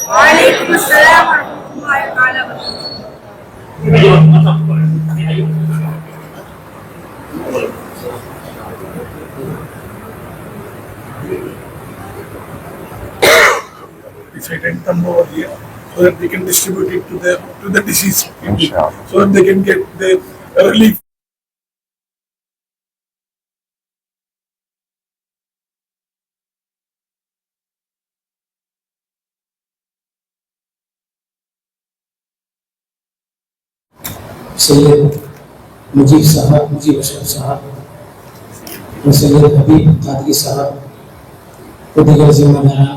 वालेकुम अस्सलाम वरहमतुल्लाहि ताला If I rent them over here, so that they can distribute it to the deceased people, so that they can get the relief. Syed मुजीब साहब, मुजीब अशरफ साहब, सैयद हबीब कादरी साहब, दीगर जिम्मेदारान,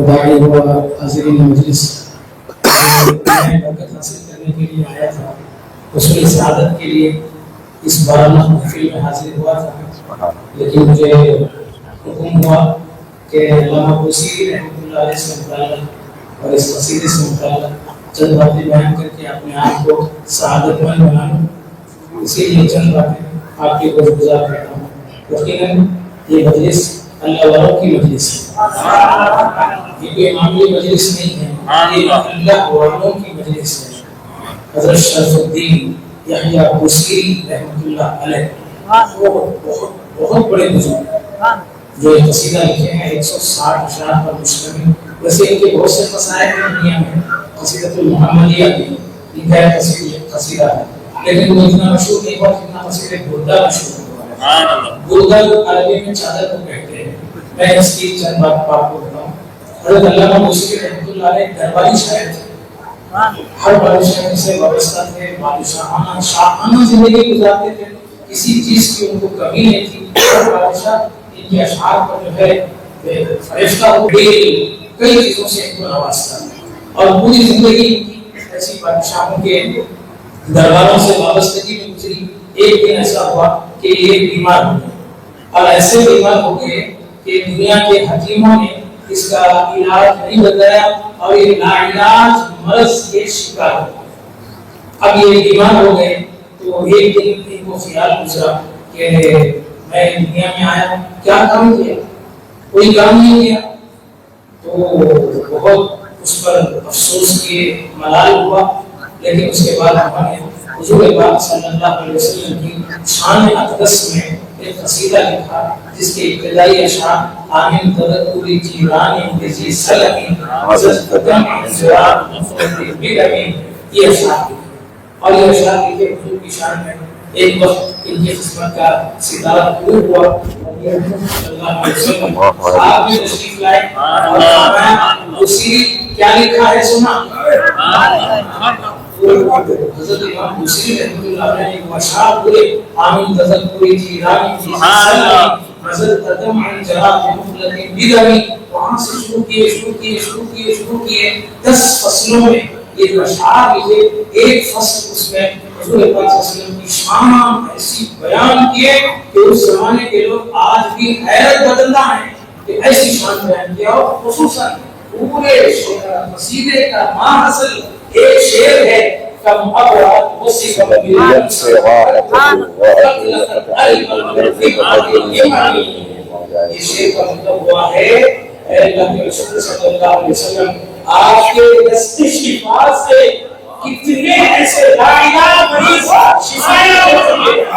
दाई व हाज़िरीन मजलिस, मैं बरकत हासिल करने के लिए आया था, हुस्न सआदत के लिए इस बाराना महफिल में हाजिर हुआ था, लेकिन मुझे हुक्म हुआ कि अल्लामा बूसीरी रहमतुल्लाह अलैह से मुताल्लिक़ और इस कसीदे से मुताल्लिक़ चंद बातें बयान करके अपने आप को सआदतमंद बनाऊं, इसीलिए चंद बातें आपके ऊपर गुजार करता हूँ। यकीनन ये मजलिस अल्लाह वालों की मजलिस है, ये कोई मामूली मजलिस नहीं है, ये अल्लाह वालों की मजलिस है। हज़रत शरफुद्दीन यहया बूसीरी रहमतुल्लाह अलैह बहुत बड़े बुजुर्ग जो ये कसीदा लिखे हैं 160 अशआर पर मुश्तमिल। वैसे इनके बहुत से कसायद हैं दुनिया में, कसीदतुल मुहम्मदिया भी इनका कसीदा है, लेकिन वो इतना मशहूर नहीं हुआ जितना कसीदा बुर्दा मशहूर हुआ है। बुर्दा अरबी में चादर को कहते हैं। मैं इसकी चंद बात आपको बताऊं। हज़रत अल्लामा बूसीरी रहमतुल्लाह अलैह दरबारी शायर थे, हर बादशाह से वाबस्ता थे, बादशाहाना शाहाना जिंदगी गुजारते थे, किसी चीज की उनको कमी नहीं थी। हर बादशाह इनके अशआर पर जो है फरिश्ता हो गई, कई चीजों से इनको नवाजता और पूरी जिंदगी इनकी ऐसी बादशाहों के दरबारों से वाबस्तगी में गुजरी। एक दिन ऐसा हुआ कि ये बीमार हो गए और ऐसे बीमार हो गए कि दुनिया के हकीमों ने इसका इलाज नहीं बताया और ये नाइलाज मर्ज के शिकार हो गए। अब ये बीमार हो गए तो एक दिन इनको ख्याल गुजरा कि मैं दुनिया में आया, क्या काम किया? कोई काम नहीं किया। तो बहुत उस पर अफसोस किए, मलाल हुआ, लेकिन उसके बाद उन्होंने हुजूर पाक सल्लल्लाहु अलैहि वसल्लम की शान अक़दस में एक कसीदा लिखा जिसके इब्तिदाई अशआर आमिन तदक्कुरी जीरानी बिजी सलमी हज़रत कदम इंज़िरार बिगमी, ये अशआर और ये अशआर लिखे हुजूर की शान में। एक वक्त इनकी किस्मत का सितारा टूट हुआ, सल्लल्लाहु अलैहि वसल्लम आप भी तशरीफ लाए और फरमाया बूसीरी क्या लिखा है सुना। हज़रत इमाम बूसीरी रहमतुल्लाह अलैह एक अशआर पूरे आमिन तज़क्कुरी जीरानी सल्लल्लाहु हज़रत कदम इंज़िरार मुखलकी बिगमी, वहां से शुरू किए 10 फसलों में ये जो अशआर लिखे, एक फसल उसमें हुजूर पाक सल्लल्लाहु अलैहि वसल्लम की शान ऐसी बयान किए कि उस जमाने के लोग आज भी हैरत बदलता है कि ऐसी शान बयान किया। और खुसूसन पूरे कसीदे का माहसल एक शेर है, कम अबरात मुसीबत बिल से ये शेर का मतलब हुआ है अल्लाह के रसूल सल्लल्लाहु अलैहि वसल्लम आपके दस्ते शिफा से कितने ऐसे लाइला मरीज शिफाएं हो चुके हैं।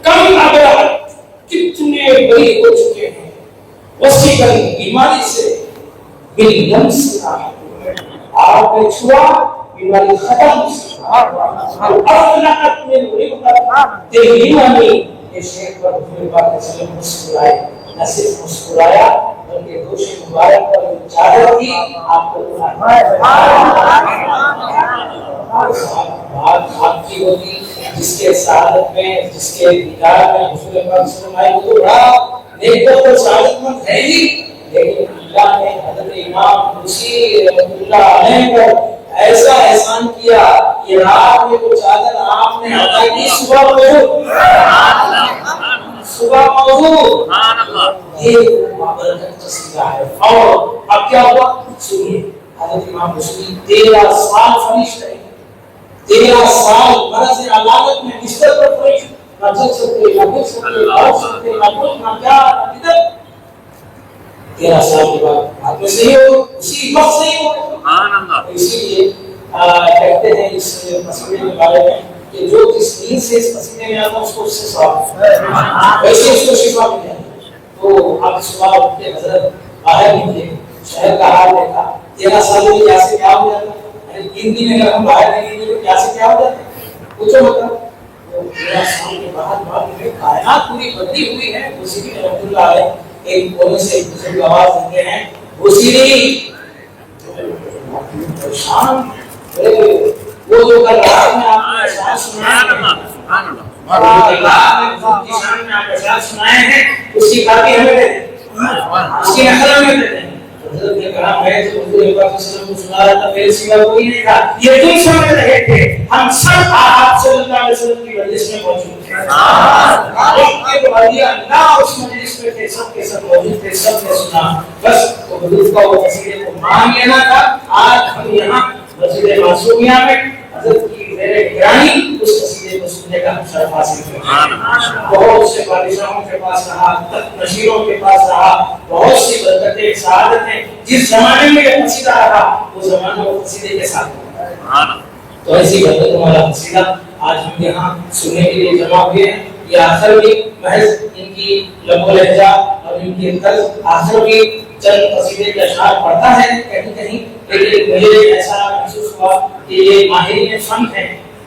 कम अबरात कितने बड़ी हो चुके हैं, वसीकल बीमारी से बिल से आपने छुआ, बीमारी खत्म। अफलहत में तेहीमानी ये शेख पर हुजूर पाक सल्लल्लाहु अलैहि वसल्लम मुस्कुराए, न सिर्फ मुस्कुराया बल्कि दोष मुबारक पर जो चादर थी आपको आपकी होती जिसके सादत में, जिसके दीदार में हुजूर पाक सल्लल्लाहु अलैहि वसल्लम वो तो बड़ा नेक और सादतमंद है ही, लेकिन अल्लाह ने हज़रत इमाम बूसीरी रहमतुल्लाह अलैह पर ऐसा एहसान किया कि रात में वो चादर आपने अता की, सुबह मौजूद ये बाबरकत कसीदा है। और अब क्या हुआ सुनिए, हज़रत इमाम बूसीरी 13 साल फरिश्त रहे, 13 साल मरज़ अलामत में बिस्तर पर फरिश्त, ना चल सकते, ना गिर सकते, ना उठ सकते, ना कुछ, ना क्या, ना किधर। 13 साल के बाद बात में सही हो, उसी वक्त सही हो। इसीलिए कहते हैं इस पसीने के बारे में कि जो जिस नींद से इस पसीने में आता है उसको उससे स्वाब, वैसे उसको शिफा मिल जाती है। तो आप सुबह उठ के हजरत बाहर निकले, शहर का हाल देखा, 13 साल में क्या से क्या हो जाता है, 3 दिन अगर हम बाहर नहीं निकले तो क्या से क्या हो जाता है, पूछो मतलब। तो 13 साल के बाद में कायनात पूरी बदली हुई है। उसी रहमतुल्लाह अलैह एक कोने से एक दूसरे की आवाज देते हैं, उसी शाम वो जो कल रात में आपने एहसास सुनाया है, उसी का भी हमें दे दें, उसकी नकल हमें दे दें। हज़रत ने कहा मैं तो हुज़ूर पाक सल्लल्लाहु अलैहि वसल्लम को सुना रहा था, मेरे सिवा कोई नहीं था, ये तुम समझ रहे थे, हम सब आप सल्लल्लाहु अलैहि वसल्लम की मजलिस में मौजूद थे। एक वादिया ना उस मजलिस में थे, सब के सब मौजूद थे, सब ने सुना। बस तो हुज़ूर का वो वसीले को मान लेना था। आज हम यहाँ मस्जिद मासूमिया में हज़रत की मेरे निगरानी उस वसीले को सुनने का शर्फ हासिल किया। बहुत से बादशाहों के पास रहा, तख्त नशीरों के पास रहा, बहुत सी बरकतें सआदतें जिस जमाने में ये कसीदा रहा वो जमाना वो कसीदे के साथ। तो ऐसी बरकत वाला कसीदा आज हम यहाँ सुनने के लिए जमा हुए हैं। ये आखिर भी महज इनकी लबो लहजा और इनकी तर्ज आखिर भी चंद कसीदे के अशआर पढ़ता है कहीं कहीं, लेकिन मुझे ऐसा महसूस हुआ कि ये माहिरीन फन है,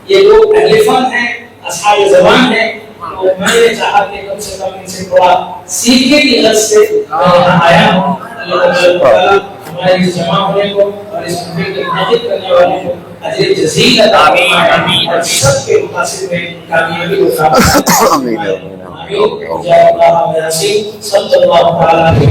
ये लोग अहले फन हैं, असहाब ज़बान हैं। तो मैंने चाहा कि कम से कम इनसे थोड़ा सीखने की गरज से मैं आया हूँ। अल्लाह ताला हमारे इस जमा होने को और इस मुद्दे की हिफाजत करने वाले को अजर जज़ील अता फरमाए और सबके मुकासिद में कामयाबी अता फरमाए। आमीन। या अल्लाह यासी सल्लल्लाहु अलैहि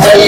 Hey,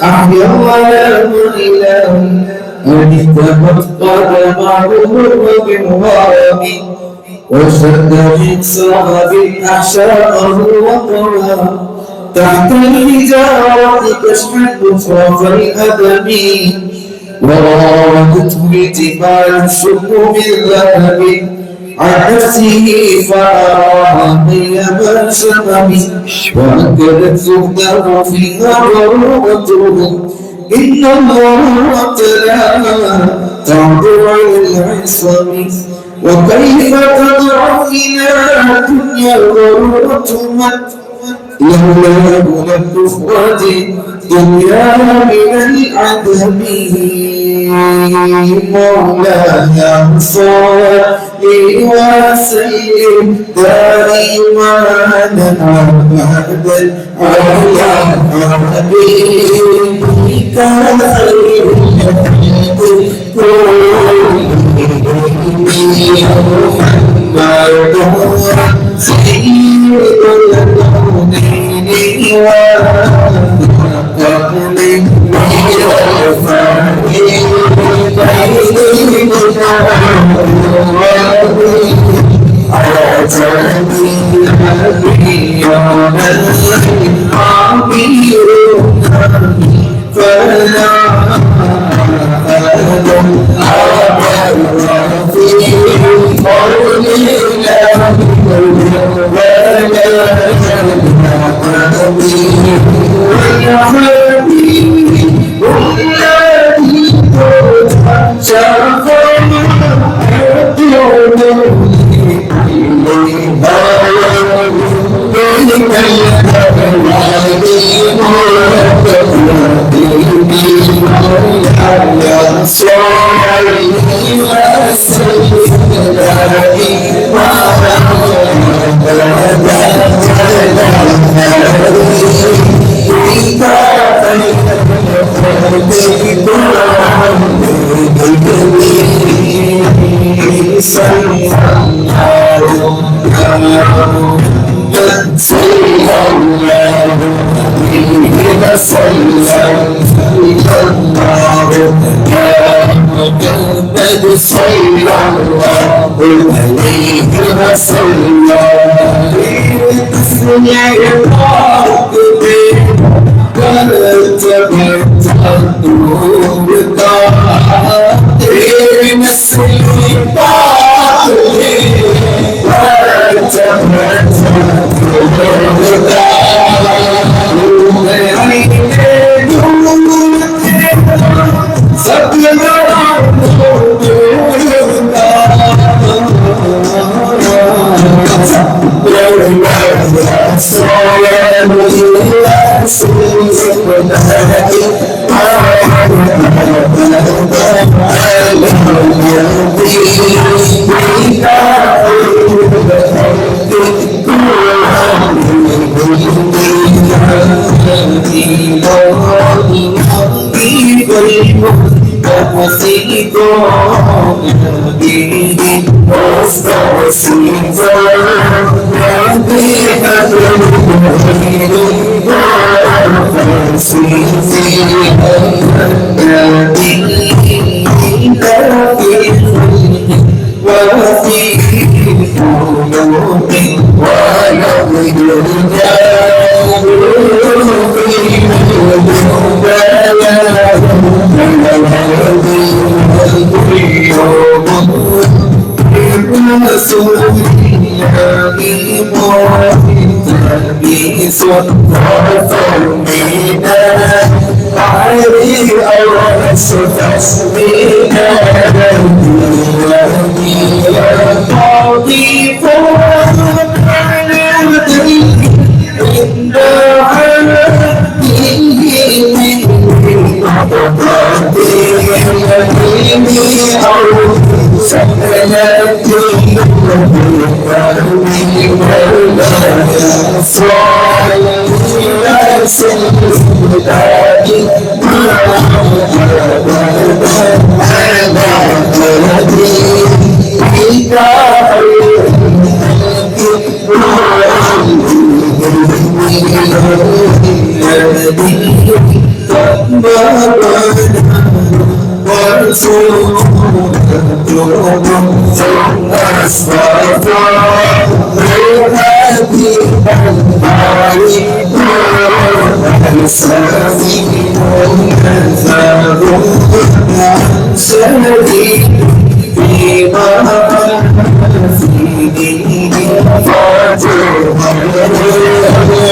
أحيا الظلام إله أن اتقت قدمه بالغرام وشد من صعب أحشاءه وقرى تحت الحجارة تشحن صاف الأدم وراودته الجبال الشق بالذهب عن نفسه فأراها قيم الشمم وأكدت زهده فيها ضرورته إن الله تعالى تعبر العصم وكيف تضع إلى الدنيا ضرورة يملأ الكفرة دنيا من العذاب مولانا صل وسلم دائما بعد العالم بك خير محمد سيد الكونين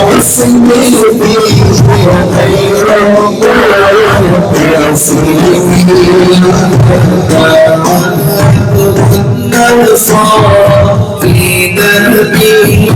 والثقلين في دربي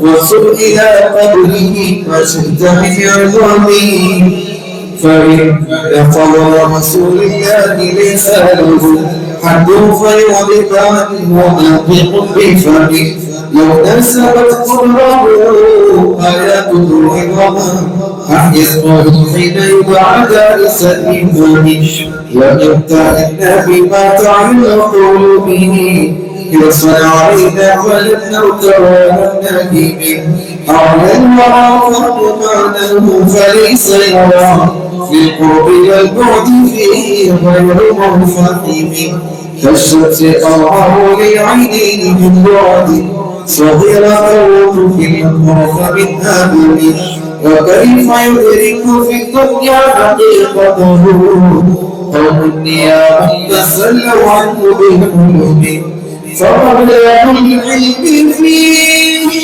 وصل إلى قدره ما شئت من عظمه فإن قول رسول الله ليس له حد فيعرض عنه ناطق بفمه لو نسبت قربه آياته عظما أحيا اسمه حين يبعد لسلمه ويمتعن بما تعلق قلوبه يصنع علينا ولنوت ولنهيم أعلى الورى فرد معناه فليس يرى في القرب والبعد فيه غير منفهم كالشمس أراه لعينيه من بعد صغيرة في الأطراف من آمن وكيف يدرك في الدنيا حقيقته قوم نيام تسلوا عنه بالقلوب فمبلغ العلم فيه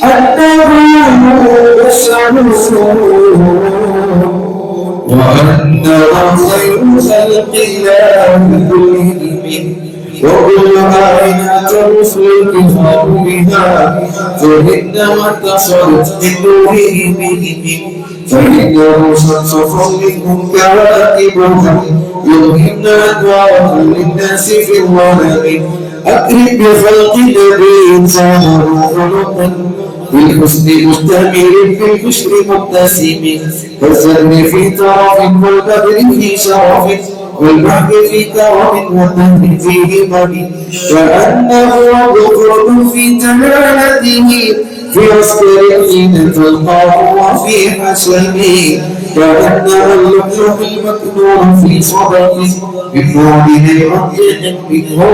أنه بشر وأنه خير خلق الله كلهم وكل آيات الرسل الكفار بها فهن واتصلت من نورهم فإنه شمس فضلهم كواكبهم يلهمن أنوارا للناس في الظلام أكرم بخلق نبي سامر خلقا بالحسن مستمر بالبشر مبتسم والزن في طرف والبدر في شرف والبحر في كرم والنهر في همم كأنه ذكر في تمالته في عسكر حين تلقاه وفي حشمه كأنه اللؤلؤ المكنون في صدقه من معدن رقيق منه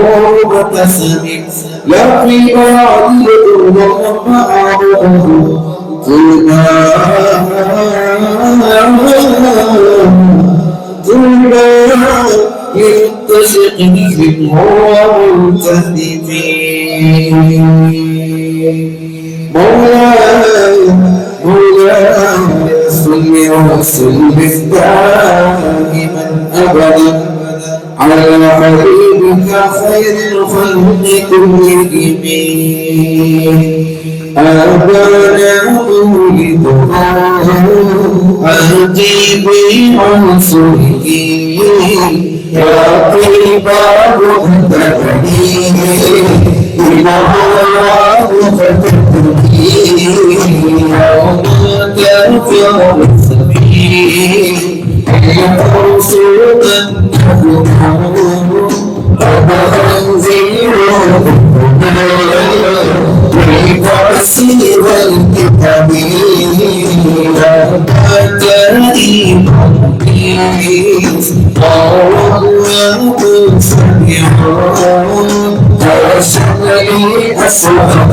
مبتسم لا قيل يعدله وما أعرضه طوبى للمتسق منه وملتهب مولاي صل وسلم دائما ابدا على حبيبك خير الخلق كلهم أبانا مولدنا أنتي بعنصره يا طيب مهتدي إلى الله فتبكي يوم تغفر السبيل يرسل بالقرسي والكتاب الله سميعون وشغلي أسرع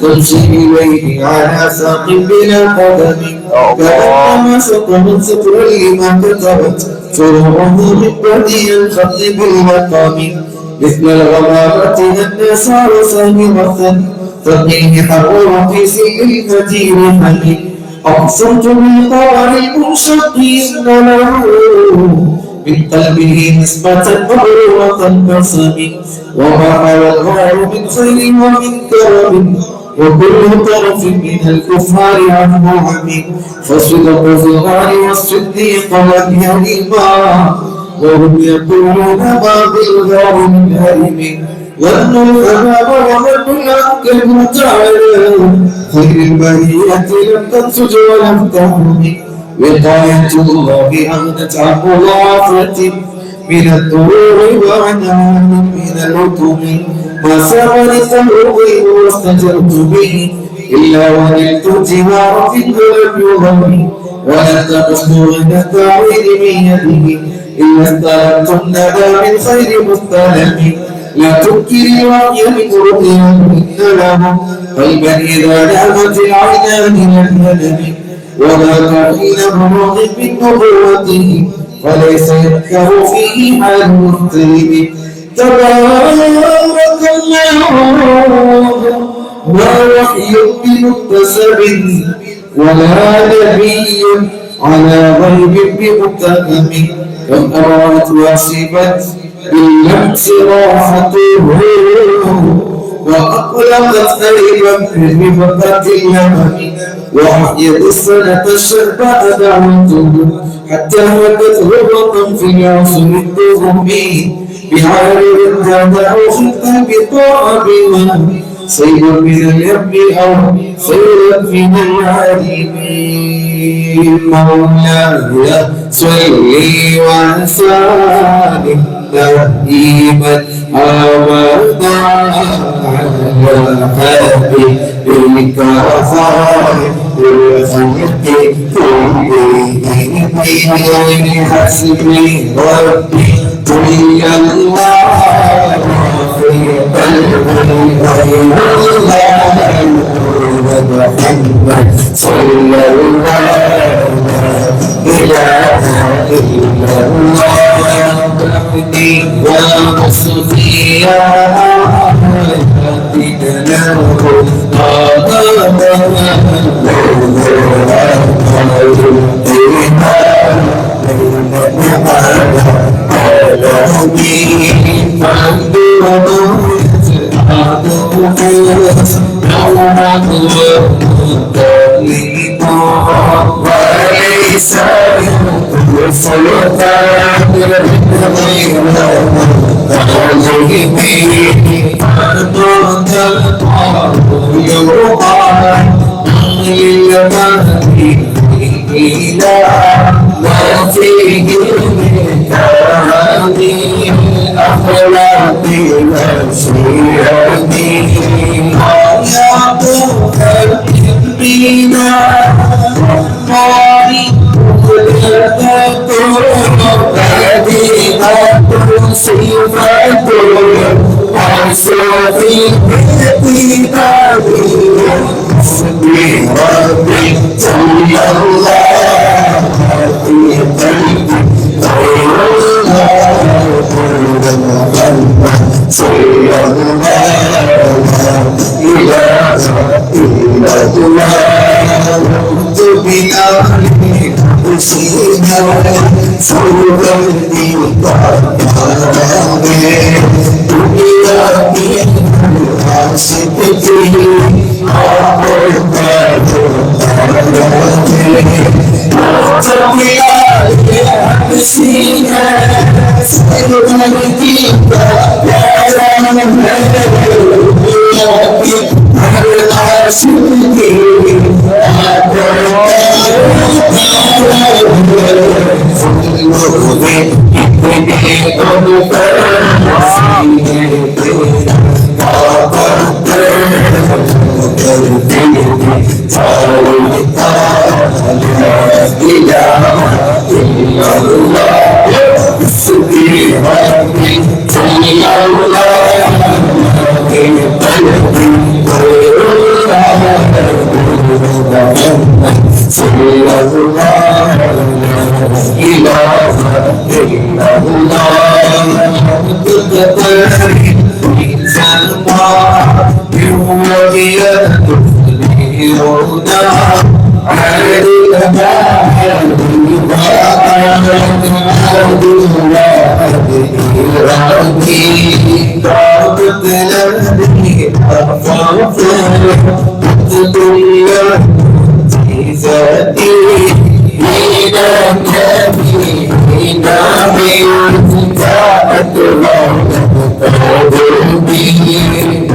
تمشي إليه على ساق بلا قدم كأنما سقط من سطر لما كتبت فروعه من بديع الخط بالمقام مثل الغمامة النسار ساهمة فقيه حرور في سيء الفتيل حكيم أقسمت بالقار المنشق له من قلبه نسبة مبرورة البصم وما على الغار من خير ومن كرم وكل طرف من الكفار عنه عميق فصدق الغار والصديق واليهيما وهم يقولون ما بالغار من هرم وأن الأمام ومن الأنكب تعالى خير البرية لم تنسج ولم تهرم وقاية الله أغنت عن مضاعفة من الدروع وعنها من العتم ما سرني الغيب واستجرت به إلا ونلت التمار في الدرب يضمي ولن تقصد غنى التعويل من يده إلا استلمت الندى من خير مستلم لا تنكر الوحي بقربها إن له قلبا إذا نامت العينان لم ينم ولا تعين بروض من نبوته وليس يذكر فيه حال المحترم تبارك الله ما وحي بمكتسب ولا نبي على غيب بمتهم كم أرات واسبت إلا انصراحته وأقلقت قريبا في رفقة اليمن وأحيت السنة الشرباء دعوته حتى هبت غرة في العصر الدهمي بعارض تدعو في القلب طاعة بما سيد من اليم أو خير من العالمين مولاي صلي وسلم دائما أبدا على حبيبك خير الخلق كلهم حسبي ربي قل الله في قلبي محمد صلى الله إله إلا الله وحدي ومصفي وليس السلطان ما فيه من هذه الأخلاق والشيم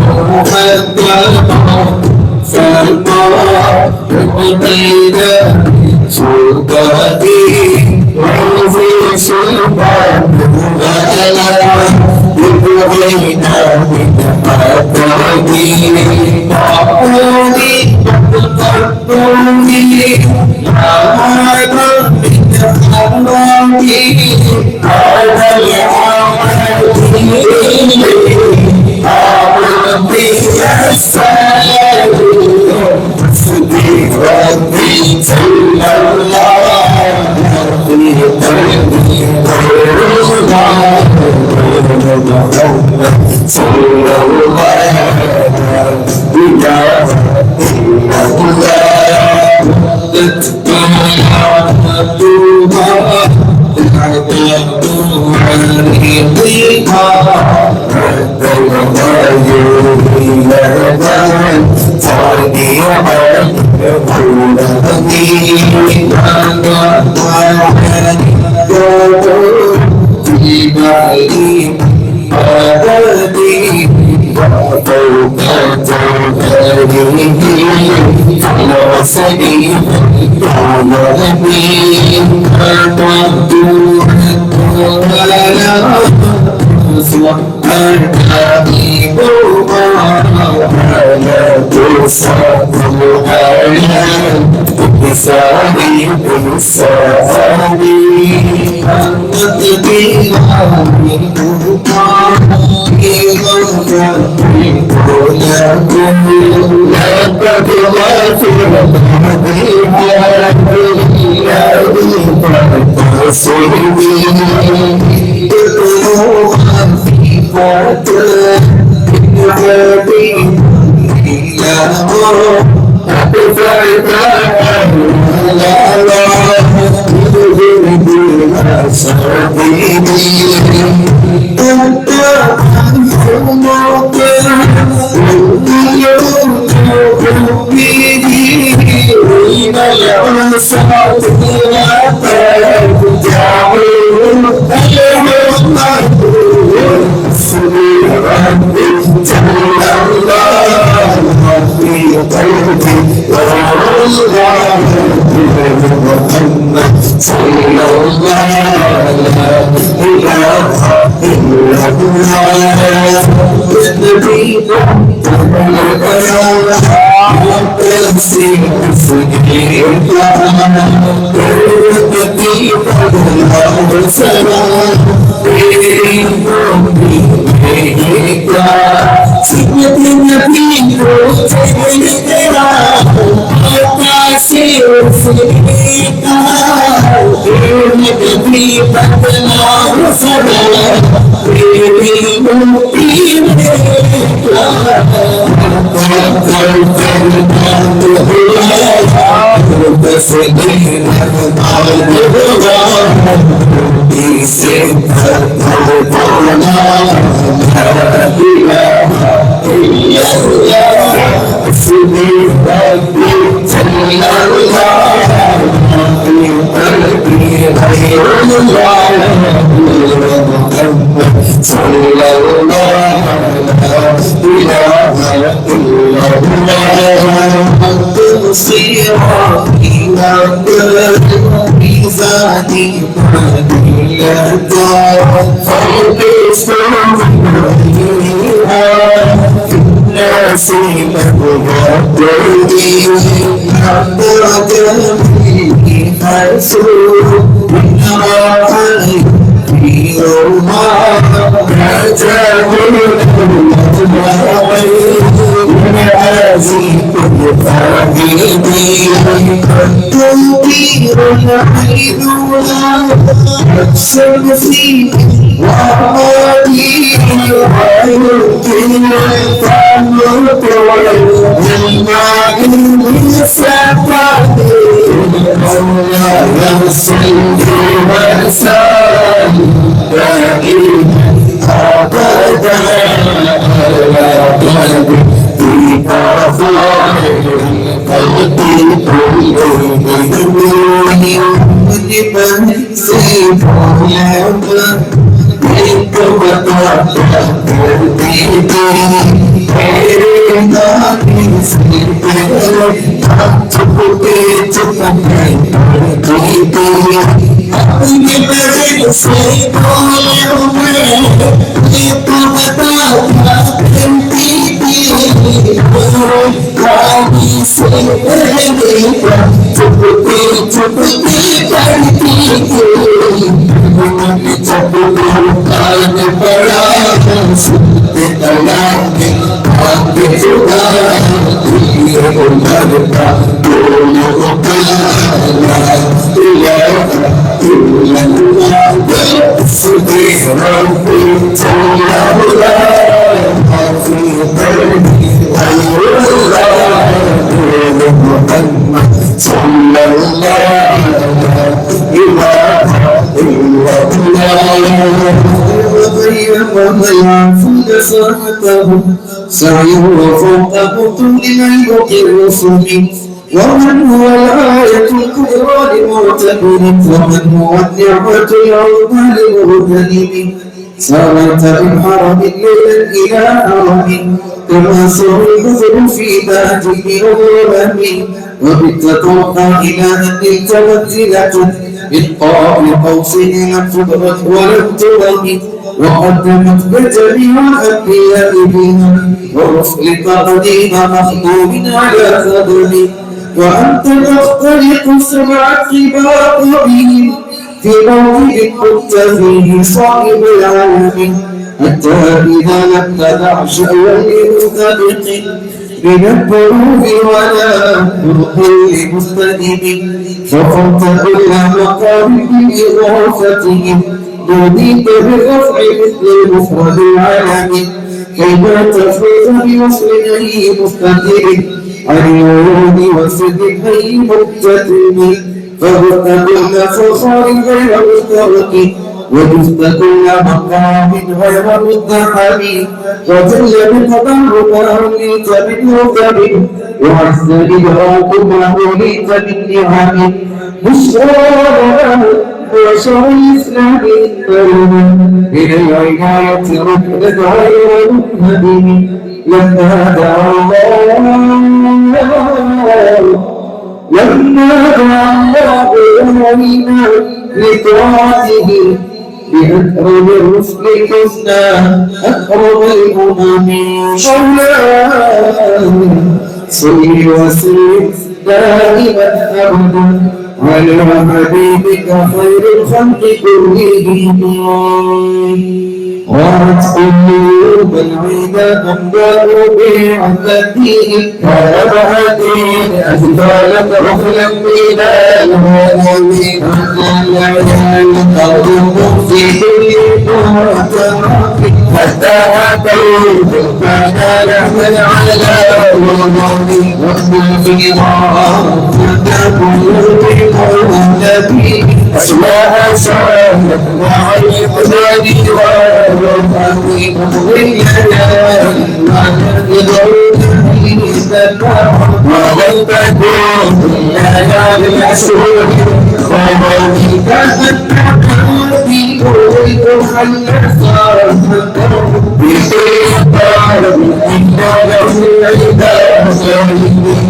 يا قلبنا ربي صلى الله في قلبي غير الله محمد صلى الله إله إلا الله وغير وما يعفون صاحبه سعيه وفوقه طول من يقر رسله ومن هو الآية الكبرى لمعتبر ومن هو النعمة العظمى لمغتنم سارت بالحرم ليلا إلى حرم كما سر البذر في باته وغرم وبالتطوع إلى أن نلت منزلة بالقاب قوسه لم تدرك ولم ترم وقدمت بجميع الأنبياء بها ورسل تقديم مخدوم على خدم وأنت تختلق سبع طباق بهم في موضع كنت فيه صاحب العالم حتى إذا لم تدع شأوا لمنطلق من البروج ولا برق لمستدم فقمت إلى مقام بإغاثتهم نوديك بالرفع مثل المفرد العالم كيما تفوز بوصل أي مستدر عن الورود وسد أي مبتدم فهرت كل فخار غير مسترق وجزت كل مقام غير مزدحم وجل بتبرك أوليت بالركب وعز إدراك ما أوليت بالنعم بشرى وشر الإسلام من العناية ركبت غير مهدم لما دعا الله أمرنا لطاعته بأكرم الرسل حسنا أكرم الأمم مولاي صل وسلم دائما أبدا على حبيبك خير الخلق كلهم وعد قلوب العدا أمداد بعدتهم فأبعدين أجبالك رحلا بلا المؤمنين قوم في كل حتى أتيت فنال من على المؤمنين واصبر في غار فتكون النبي أسماء سعادة وعلم ذلك وفهمي مضينا ولم تكن إلا بالمسؤول ومن كانت في كل حلقة بسيطة بالإنكار في العباد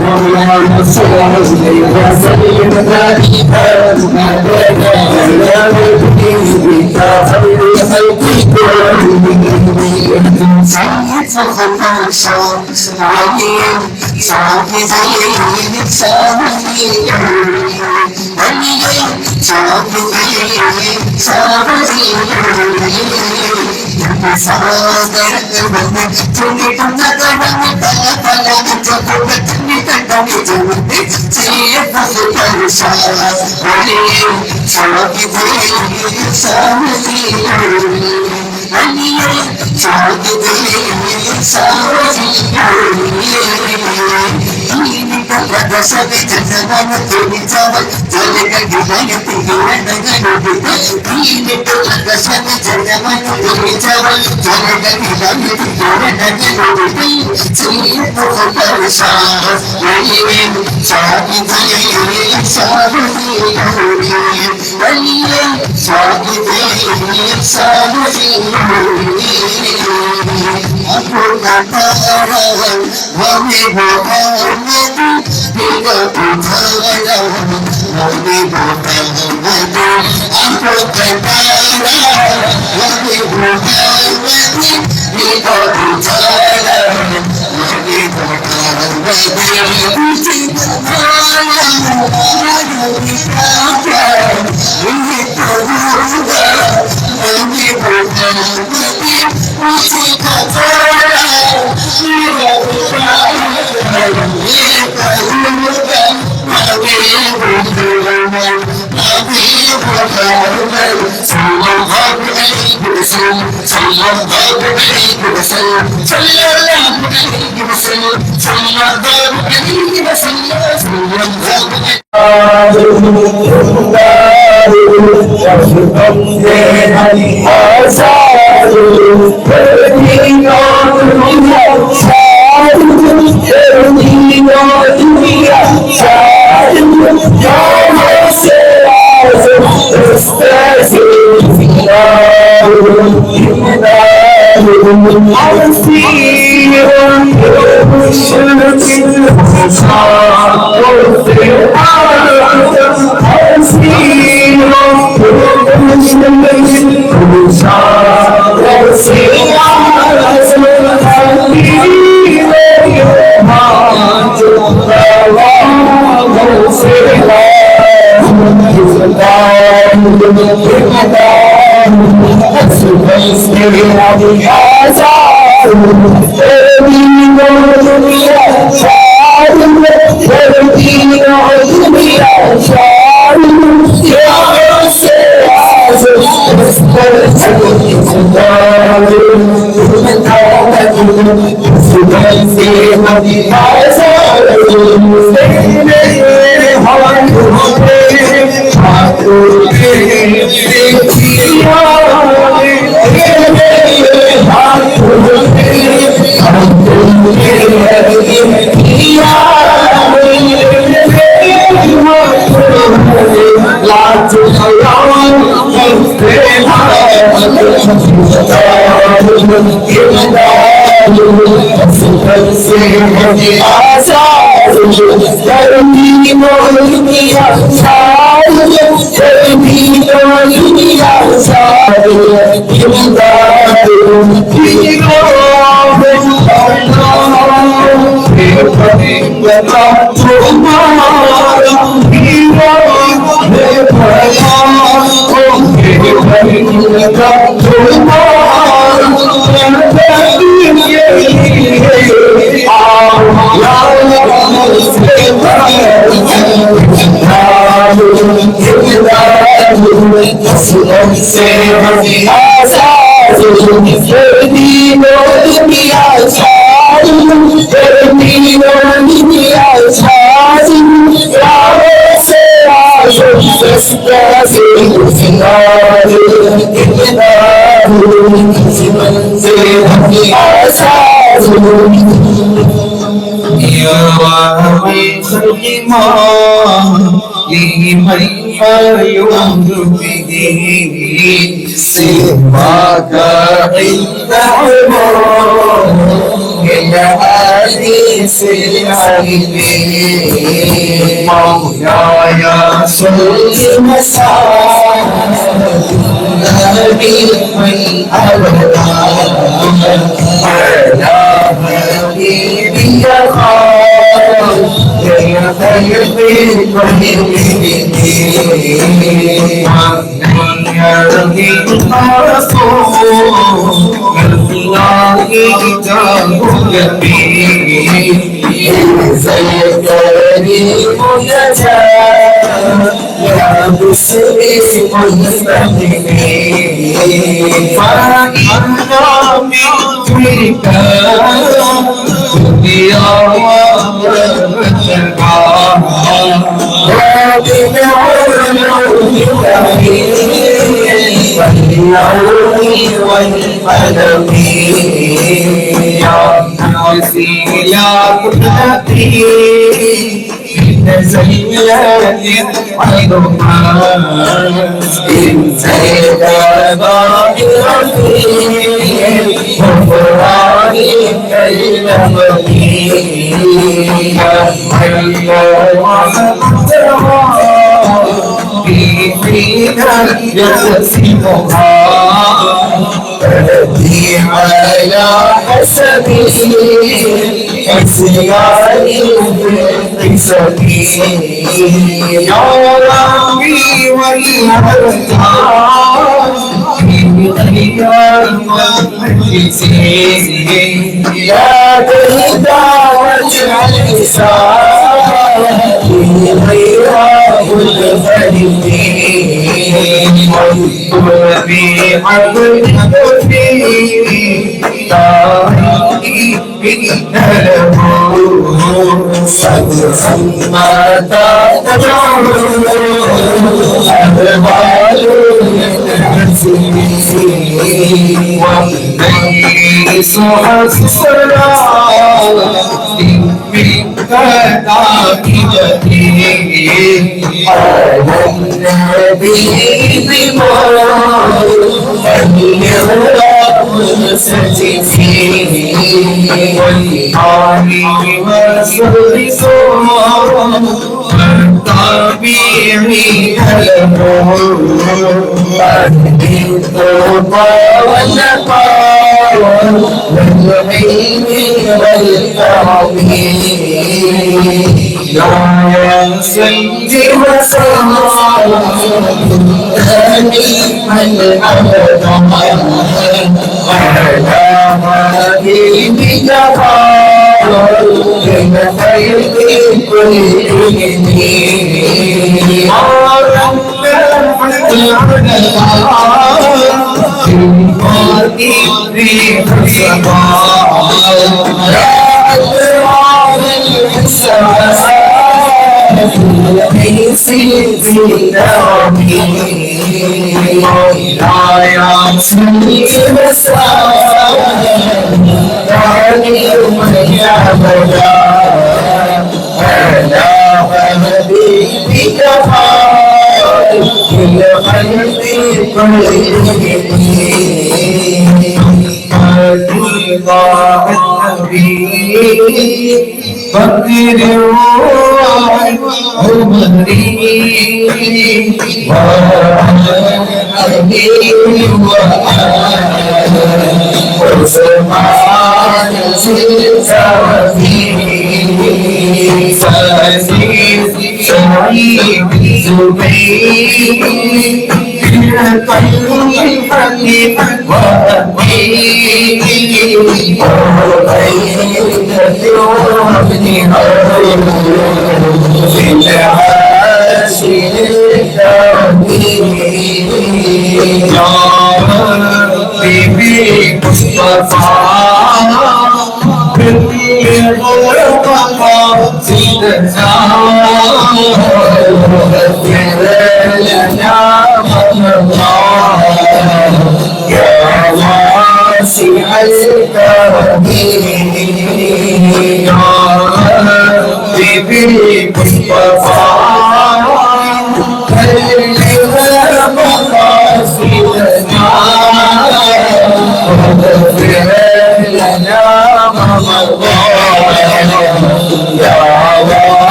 ومن نصره وسلم ذلك في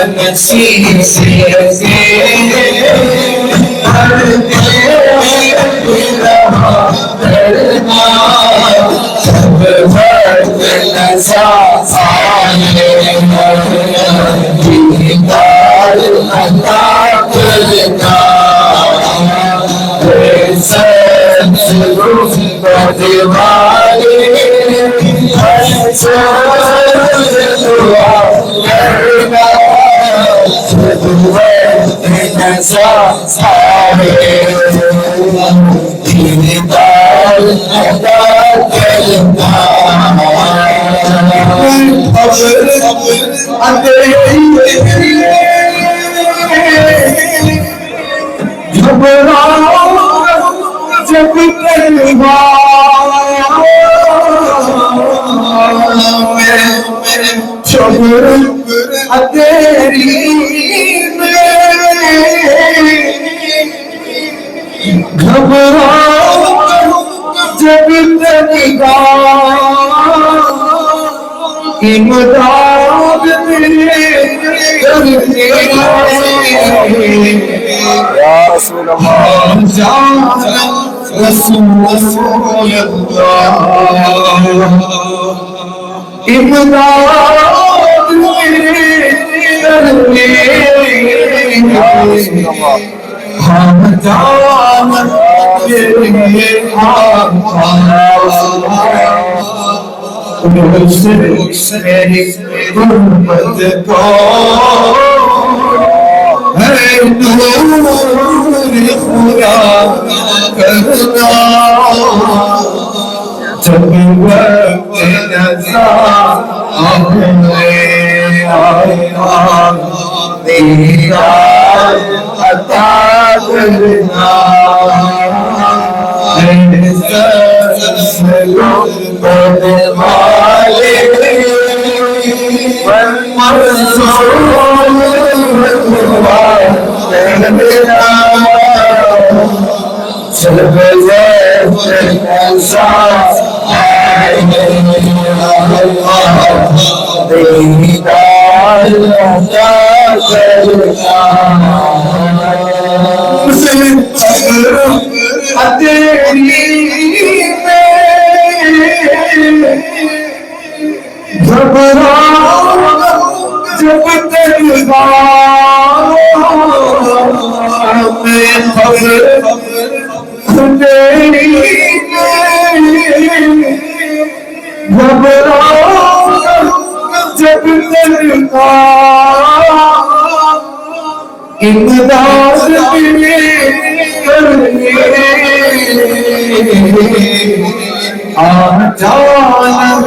नसीब से जब इमदाद या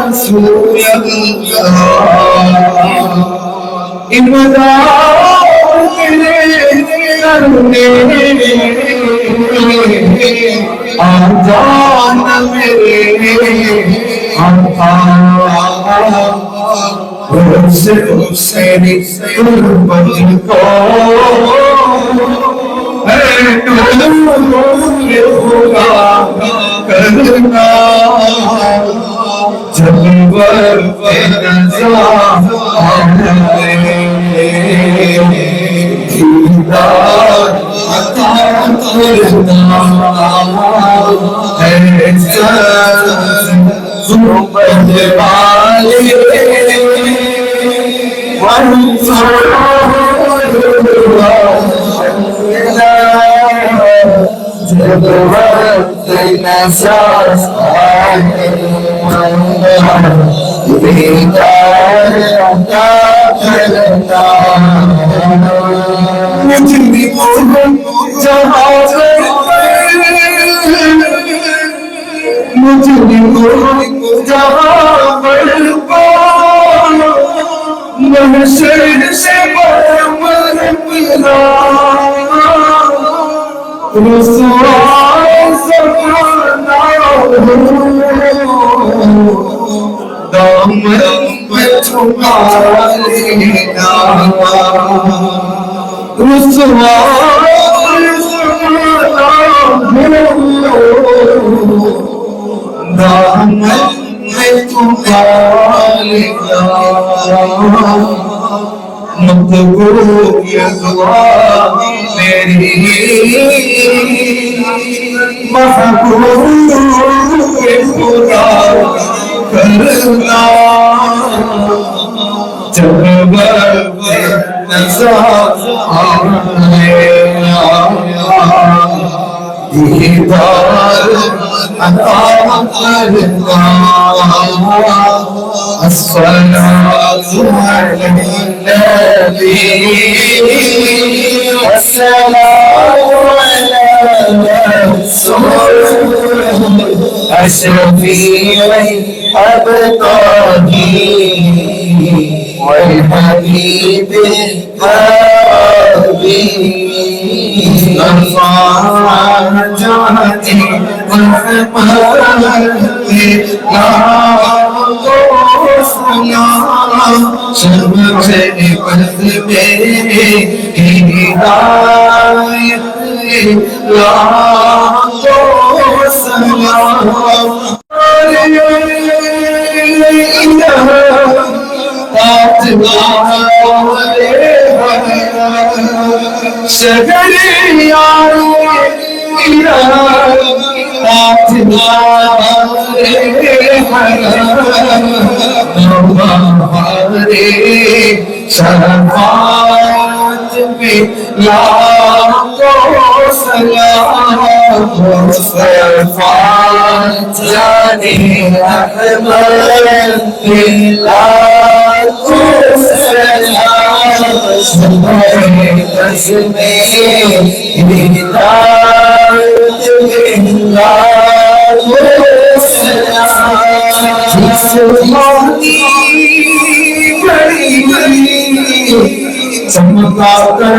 रसूल मकबूल दुआ मेरी महबूब खुदा करना जब नजर दीदार अता करना अस्सलातु अला नबी वस्सलामु अला रसूल अशरफी अबताही والحبيب الهادي الفاتحة शफाअत में लाखों सलाम शफाअत जाने रहमत में लाखों सलाम तुम्हारे कसमें हिदायत में लाखों सलाम चमका कर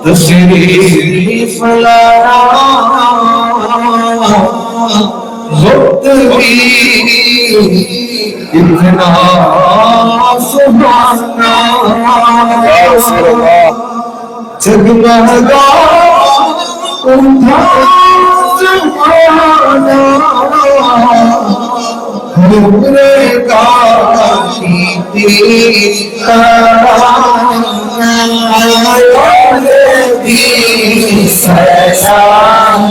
तशरीफ लाया वक्त भी इतना सुहाना जगमगा उठा सुहाना नूरे का सलाम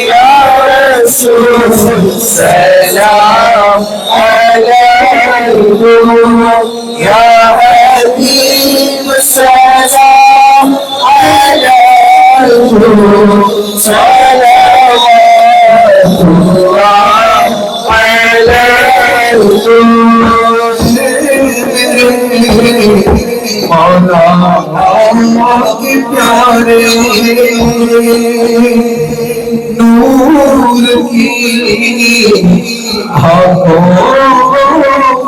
या रसूल सलाम या हबीब सलाम मौला के प्यारे नूर की आँखों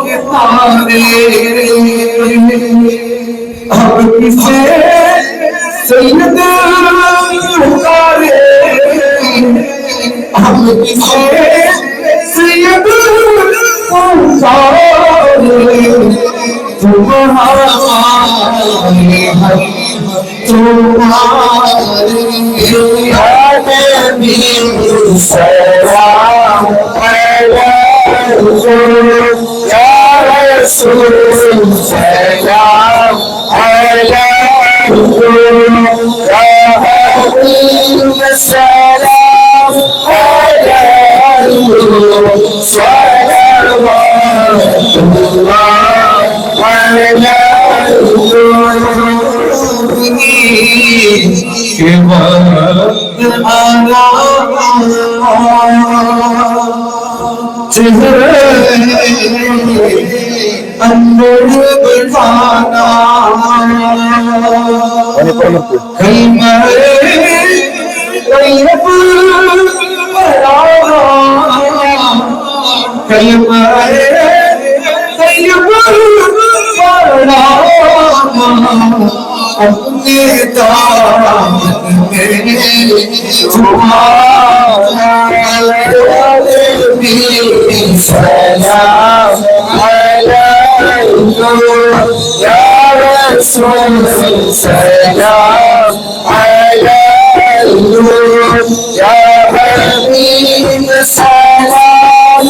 के तारे अब किसे सैयद पुकारे अब किसे सैयद पुकारे तुम्हारे सलाम या रसूल सलाम या हबीब सलाम के वक्त आना चेहरे अंदर बिठाना कलमा तैयब पढ़ाना कलमा तैयब पढ़ाना अपने दामन में सलाम या रसूल सलाम या हबीब सलाम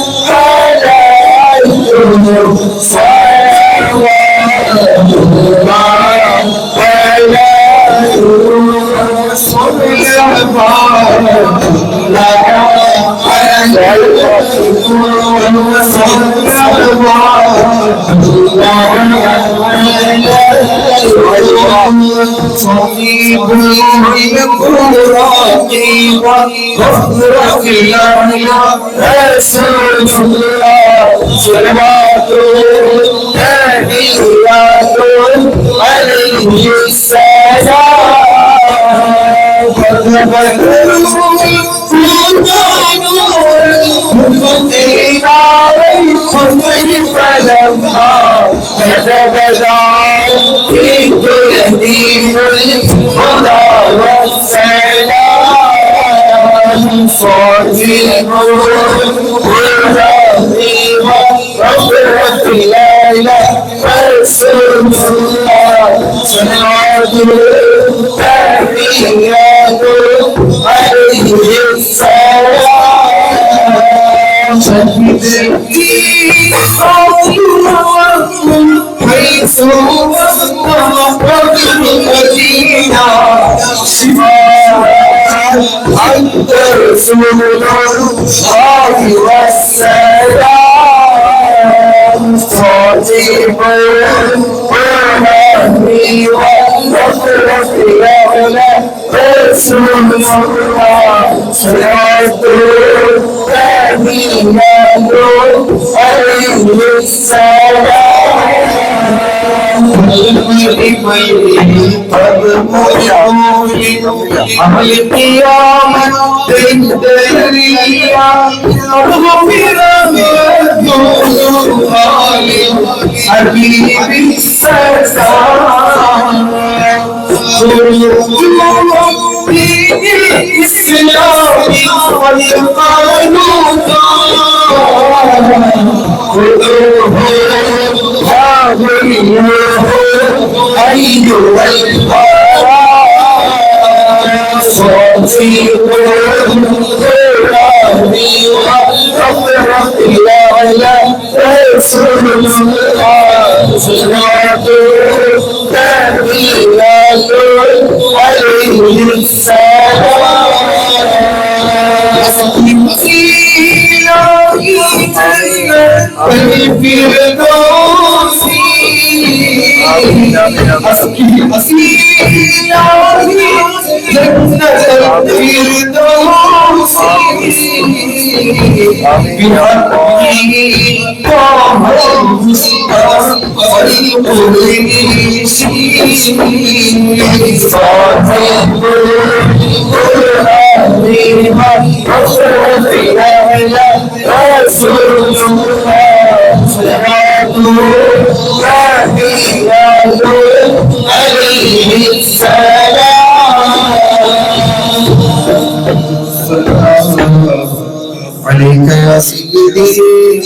عليك يا سيدي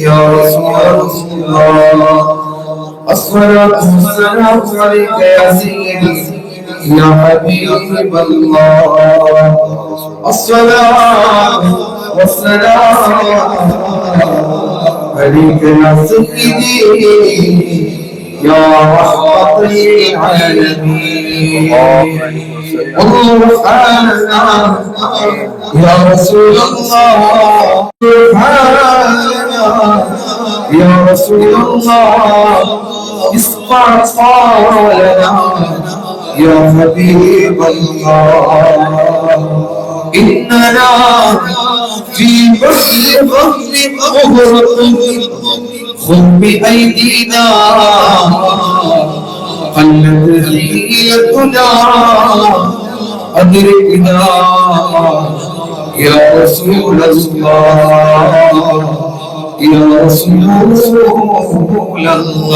يا رسول الله الصلاة والسلام عليك يا سيدي يا حبيب الله الصلاة والسلام عليك يا سيدي يا رحمة للعالمين سبحاننا يا رسول الله سبحاننا يا رسول الله استغفر لنا يا حبيب الله إننا في بحر مغرق خذ بأيدينا قلت حيلتنا أدركنا يا رسول الله يا رسول الله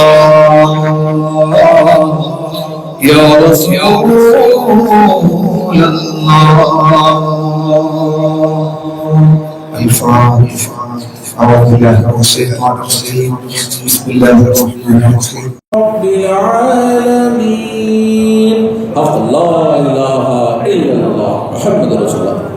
يا رسول الله الفاتحة أعوذ بالله من الشيطان الرجيم بسم الله الرحمن الرحيم رب العالمين حق لا إله إلا الله محمد رسول الله